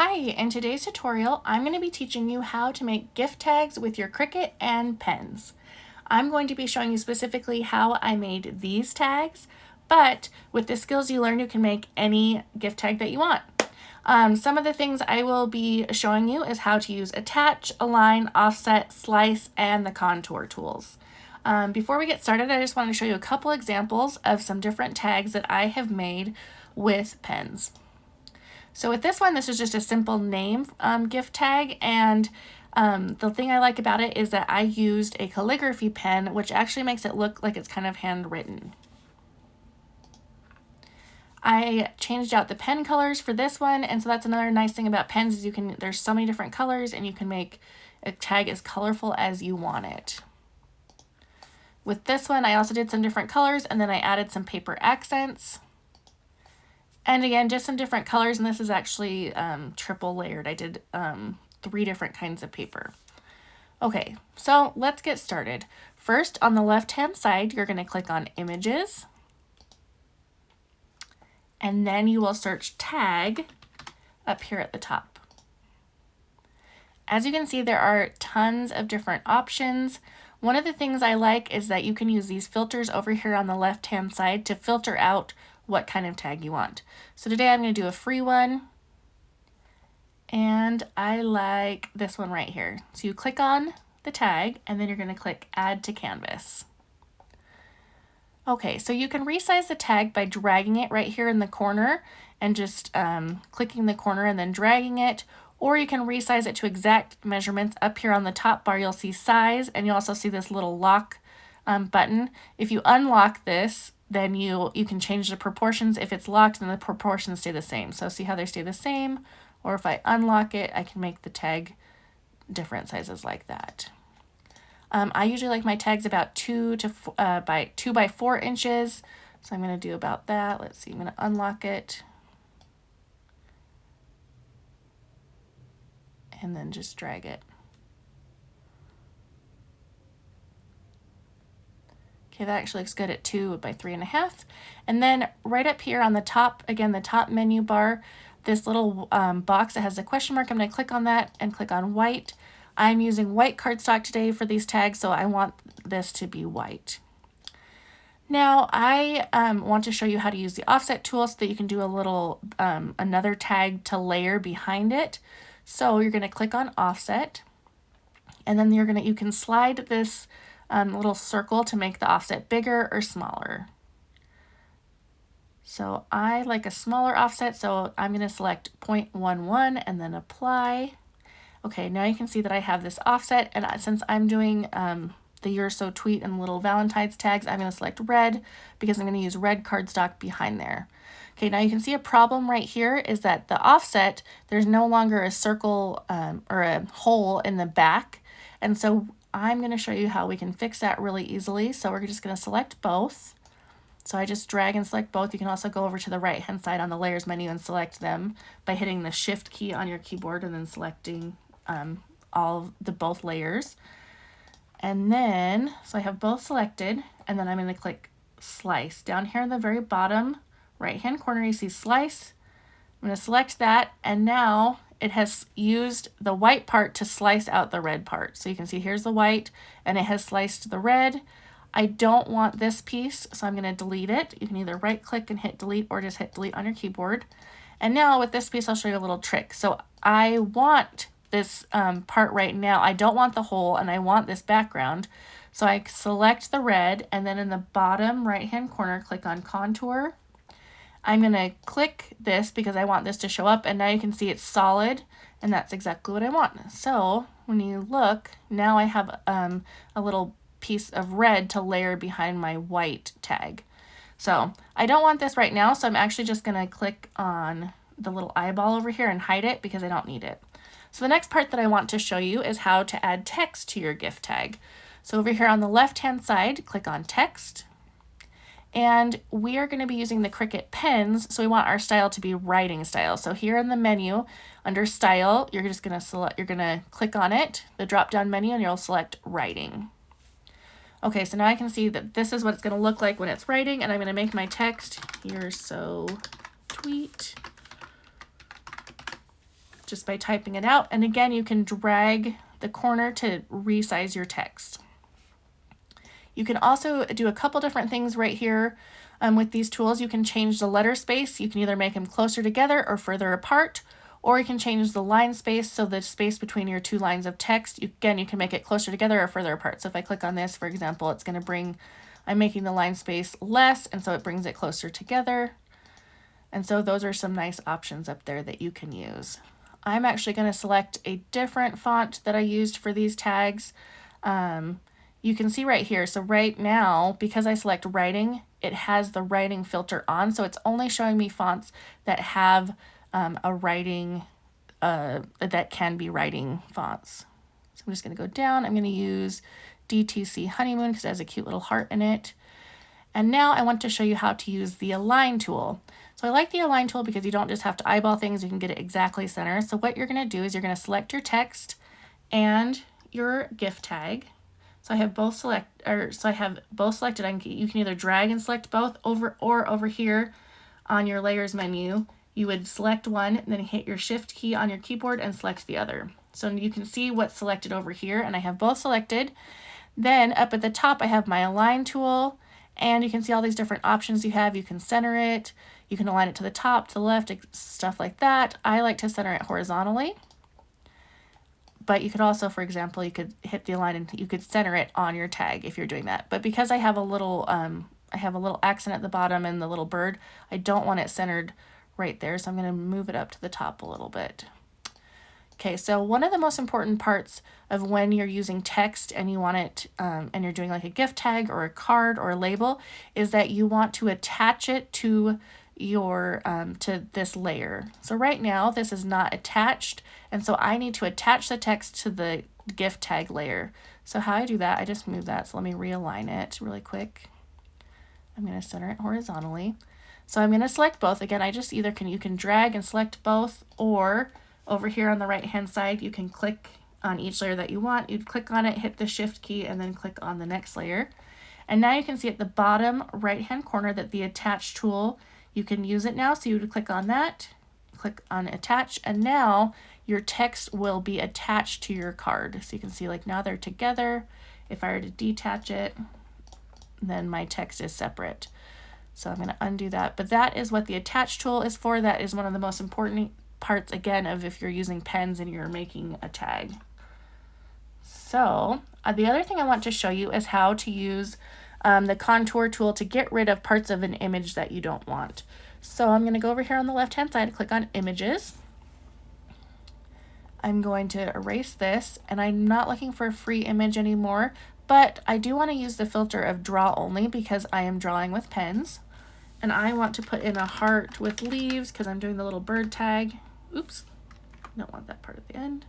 Hi, in today's tutorial, I'm going to be teaching you how to make gift tags with your Cricut and pens. I'm going to be showing you specifically how I made these tags, but with the skills you learn, you can make any gift tag that you want. Some of the things I will be showing you is how to use attach, align, offset, slice, and the contour tools. Before we get started, I just want to show you a couple examples of some different tags that I have made with pens. So with this one, this is just a simple name gift tag, and the thing I like about it is that I used a calligraphy pen, which actually makes it look like it's kind of handwritten. I changed out the pen colors for this one, and so that's another nice thing about pens is there's so many different colors and you can make a tag as colorful as you want it. With this one, I also did some different colors, and then I added some paper accents. And again, just some different colors, and this is actually triple layered. I did 3 different kinds of paper. Okay, so let's get started. First, on the left-hand side, you're going to click on Images, and then you will search Tag up here at the top. As you can see, there are tons of different options. One of the things I like is that you can use these filters over here on the left-hand side to filter out what kind of tag you want. So today I'm going to do a free one, and I like this one right here. So you click on the tag, and then you're going to click Add to Canvas. Okay, so you can resize the tag by dragging it right here in the corner and just clicking the corner and then dragging it, or you can resize it to exact measurements. Up here on the top bar, you'll see size, and you'll also see this little lock button. If you unlock this, then you can change the proportions. If it's locked, then the proportions stay the same. So see how they stay the same? Or if I unlock it, I can make the tag different sizes like that. I usually like my tags about 2 by 4 inches. So I'm going to do about that. Let's see, I'm going to unlock it. And then just drag it. Okay, that actually looks good at 2 by 3.5. And then right up here on the top, again, the top menu bar, this little box that has a question mark, I'm going to click on that and click on white. I'm using white cardstock today for these tags, so I want this to be white. Now I want to show you how to use the offset tool so that you can do a little, another tag to layer behind it. So you're going to click on offset, and then you can slide this little circle to make the offset bigger or smaller. So I like a smaller offset, so I'm going to select 0.11 and then apply. Okay, now you can see that I have this offset, and since I'm doing the You're So Tweet and little Valentine's tags, I'm going to select red because I'm going to use red cardstock behind there. Okay, now you can see a problem right here is that the offset, there's no longer a circle or a hole in the back, and so I'm going to show you how we can fix that really easily. So we're just going to select both. So I just drag and select both. You can also go over to the right hand side on the layers menu and select them by hitting the shift key on your keyboard and then selecting both layers. And then, so I have both selected, and then I'm going to click slice. Down here in the very bottom right hand corner, you see slice. I'm going to select that, and now it has used the white part to slice out the red part. So you can see here's the white, and it has sliced the red. I don't want this piece, so I'm going to delete it. You can either right click and hit delete or just hit delete on your keyboard. And now with this piece, I'll show you a little trick. So I want this part right now. I don't want the hole, and I want this background. So I select the red, and then in the bottom right hand corner, click on contour. I'm going to click this because I want this to show up, and now you can see it's solid, and that's exactly what I want. So when you look, now I have a little piece of red to layer behind my white tag. So I don't want this right now, so I'm actually just going to click on the little eyeball over here and hide it because I don't need it. So the next part that I want to show you is how to add text to your gift tag. So over here on the left-hand side, click on Text. And we are going to be using the Cricut pens, so we want our style to be writing style. So here in the menu, under Style, you're going to click on it, the drop-down menu, and you'll select Writing. Okay, so now I can see that this is what it's going to look like when it's writing, and I'm going to make my text, You're So Tweet just by typing it out. And again, you can drag the corner to resize your text. You can also do a couple different things right here with these tools. You can change the letter space. You can either make them closer together or further apart, or you can change the line space, so the space between your two lines of text. Again, you can make it closer together or further apart. So if I click on this, for example, it's going to bring, I'm making the line space less, and so it brings it closer together. And so those are some nice options up there that you can use. I'm actually going to select a different font that I used for these tags. You can see right here, so right now, because I select writing, it has the writing filter on, so it's only showing me fonts that have a writing, that can be writing fonts. So I'm just going to go down. I'm going to use DTC Honeymoon because it has a cute little heart in it. And now I want to show you how to use the Align tool. So I like the Align tool because you don't just have to eyeball things, you can get it exactly center. So what you're going to do is you're going to select your text and your gift tag. So I have both selected. You can either drag and select both over here on your layers menu. You would select one and then hit your shift key on your keyboard and select the other. So you can see what's selected over here, and I have both selected. Then up at the top I have my Align tool, and you can see all these different options you have. You can center it, you can align it to the top, to the left, stuff like that. I like to center it horizontally. But you could also, for example, you could hit the align and you could center it on your tag if you're doing that. But because I have a little accent at the bottom and the little bird, I don't want it centered right there. So I'm going to move it up to the top a little bit. Okay, so one of the most important parts of when you're using text and you want it, and you're doing like a gift tag or a card or a label, is that you want to attach it to your to this layer. So right now this is not attached, and so I need to attach the text to the gift tag layer. So how I do that, I just move that. So let me realign it really quick. I'm going to center it horizontally. So I'm going to select both. Again, you can drag and select both, or over here on the right hand side you can click on each layer that you want. You'd click on it, hit the shift key, and then click on the next layer. And now you can see at the bottom right hand corner that the attach tool, you can use it now. So you would click on that, click on attach, and now your text will be attached to your card. So you can see like now they're together. If I were to detach it, then my text is separate. So I'm going to undo that. But that is what the attach tool is for. That is one of the most important parts, again, of if you're using pens and you're making a tag. So the other thing I want to show you is how to use the contour tool to get rid of parts of an image that you don't want. So I'm going to go over here on the left hand side, click on images. I'm going to erase this, and I'm not looking for a free image anymore, but I do want to use the filter of draw only because I am drawing with pens, and I want to put in a heart with leaves because I'm doing the little bird tag. Oops, don't want that part at the end.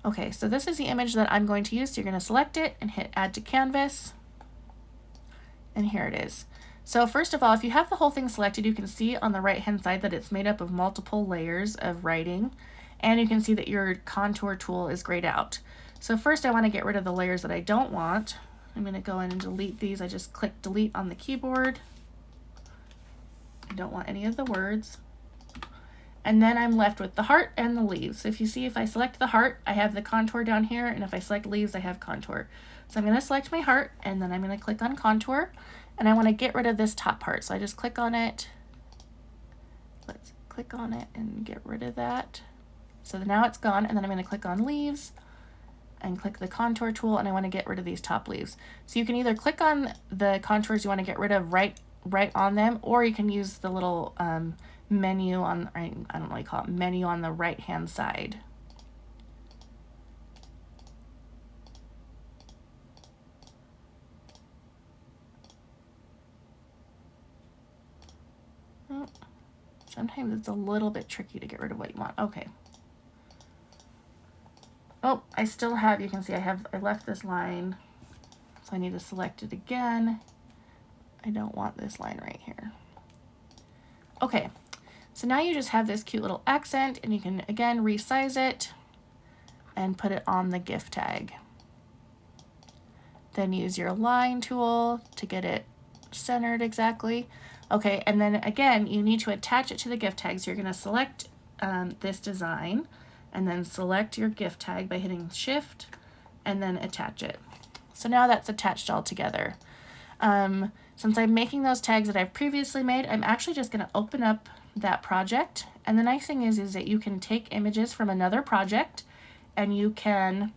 Okay, so this is the image that I'm going to use. So you're going to select it and hit add to canvas, and here it is. So first of all, if you have the whole thing selected, you can see on the right hand side that it's made up of multiple layers of writing, and you can see that your contour tool is grayed out. So first I want to get rid of the layers that I don't want. I'm going to go in and delete these. I just click delete on the keyboard. I don't want any of the words. And then I'm left with the heart and the leaves. So if you see, if I select the heart, I have the contour down here, and if I select leaves, I have contour. So I'm going to select my heart, and then I'm going to click on contour, and I want to get rid of this top part. So I just click on it. Let's click on it and get rid of that. So now it's gone, and then I'm going to click on leaves and click the contour tool, and I want to get rid of these top leaves. So you can either click on the contours you want to get rid of right on them, or you can use the little menu on, I don't know what you call it, menu on the right hand side. Oh, sometimes it's a little bit tricky to get rid of what you want. Okay. Oh, I still have, you can see I left this line, so I need to select it again. I don't want this line right here. Okay, so now you just have this cute little accent, and you can again resize it and put it on the gift tag. Then use your line tool to get it centered exactly. Okay, and then again, you need to attach it to the gift tag. So you're going to select this design and then select your gift tag by hitting Shift and then attach it. So now that's attached all together. Since I'm making those tags that I've previously made, I'm actually just going to open up that project. And the nice thing is that you can take images from another project and you can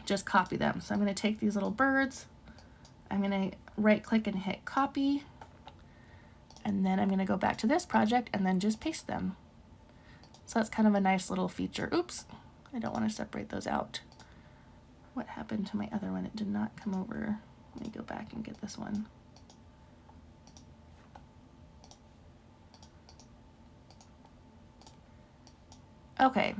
just copy them. So I'm going to take these little birds, I'm going to right click and hit copy, and then I'm going to go back to this project and then just paste them. So that's kind of a nice little feature. Oops, I don't want to separate those out. What happened to my other one? It did not come over. Let me go back and get this one. Okay,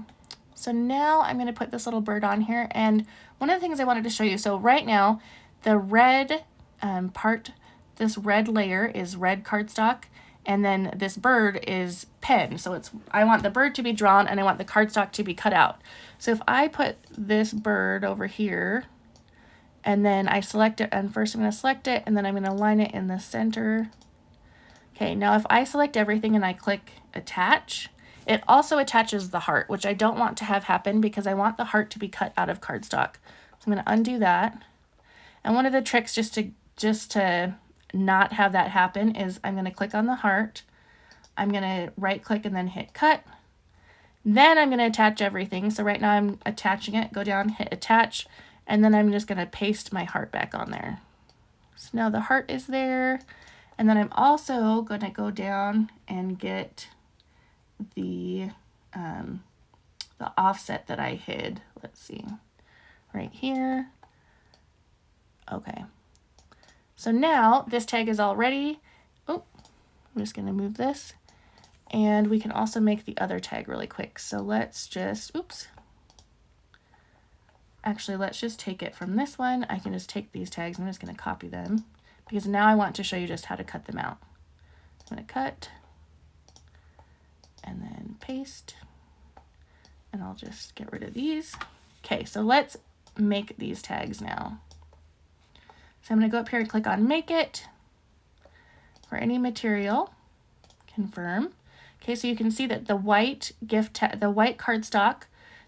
so now I'm going to put this little bird on here, and one of the things I wanted to show you, so right now the red this red layer is red cardstock, and then this bird is pen. So I want the bird to be drawn and I want the cardstock to be cut out. So if I put this bird over here and then I select it, and first I'm going to select it and then I'm going to align it in the center. Okay, now if I select everything and I click attach, it also attaches the heart, which I don't want to have happen because I want the heart to be cut out of cardstock. So I'm going to undo that. And one of the tricks just to not have that happen is I'm going to click on the heart. I'm going to right click and then hit cut. Then I'm going to attach everything. So right now I'm attaching it, go down, hit attach, and then I'm just going to paste my heart back on there. So now the heart is there. And then I'm also going to go down and get the offset that I hid. Let's see, right here. Okay. So now this tag is all ready. Oh, I'm just going to move this. And we can also make the other tag really quick. So let's just, oops. Actually, let's just take it from this one. I can just take these tags. I'm just going to copy them because now I want to show you just how to cut them out. I'm going to cut and then paste. And I'll just get rid of these. Okay, so let's make these tags now. So I'm going to go up here and click on Make It for any material, confirm. Okay, so you can see that the white white cardstock,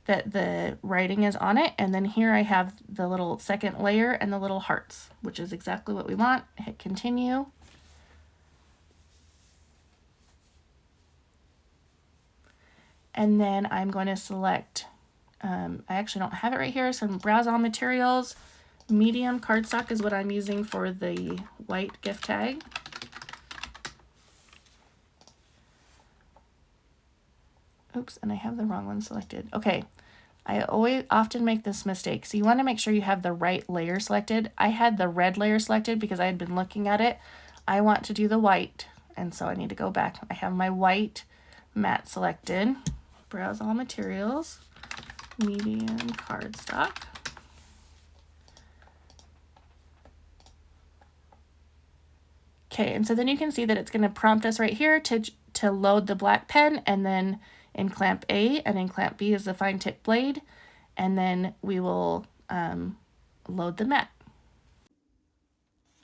that the writing is on it, and then here I have the little second layer and the little hearts, which is exactly what we want. Hit continue. And then I'm going to select, I actually don't have it right here, so I'm browse all materials. Medium cardstock is what I'm using for the white gift tag. Oops, and I have the wrong one selected. Okay, I often make this mistake. So you want to make sure you have the right layer selected. I had the red layer selected because I had been looking at it. I want to do the white, and so I need to go back. I have my white matte selected. Browse all materials, medium cardstock. Okay, and so then you can see that it's going to prompt us right here to load the black pen, and then in clamp A and in clamp B is the fine tip blade, and then we will load the mat.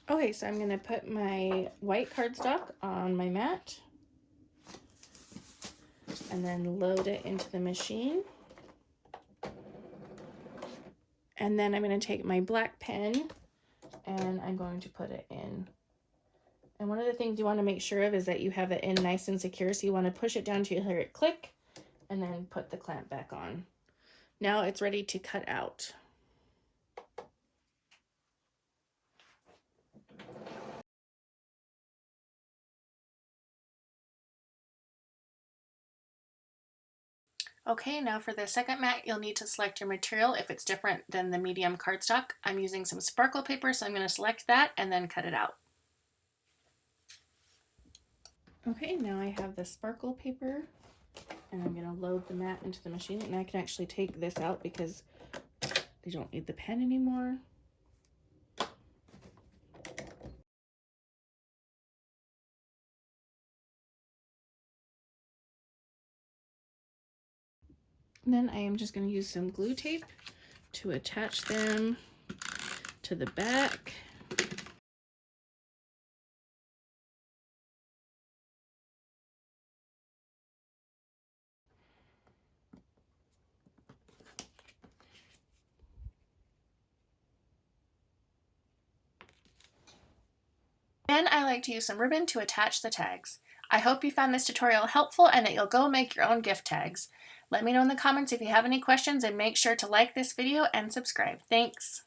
Okay, so I'm going to put my white cardstock on my mat and then load it into the machine. And then I'm going to take my black pen and I'm going to put it in. And one of the things you want to make sure of is that you have it in nice and secure. So you want to push it down till you hear it click and then put the clamp back on. Now it's ready to cut out. Okay, now for the second mat, you'll need to select your material if it's different than the medium cardstock. I'm using some sparkle paper, so I'm going to select that and then cut it out. Okay, now I have the sparkle paper and I'm going to load the mat into the machine, and I can actually take this out because I don't need the pen anymore. And then I am just going to use some glue tape to attach them to the back. Then I like to use some ribbon to attach the tags. I hope you found this tutorial helpful and that you'll go make your own gift tags. Let me know in the comments if you have any questions and make sure to like this video and subscribe. Thanks!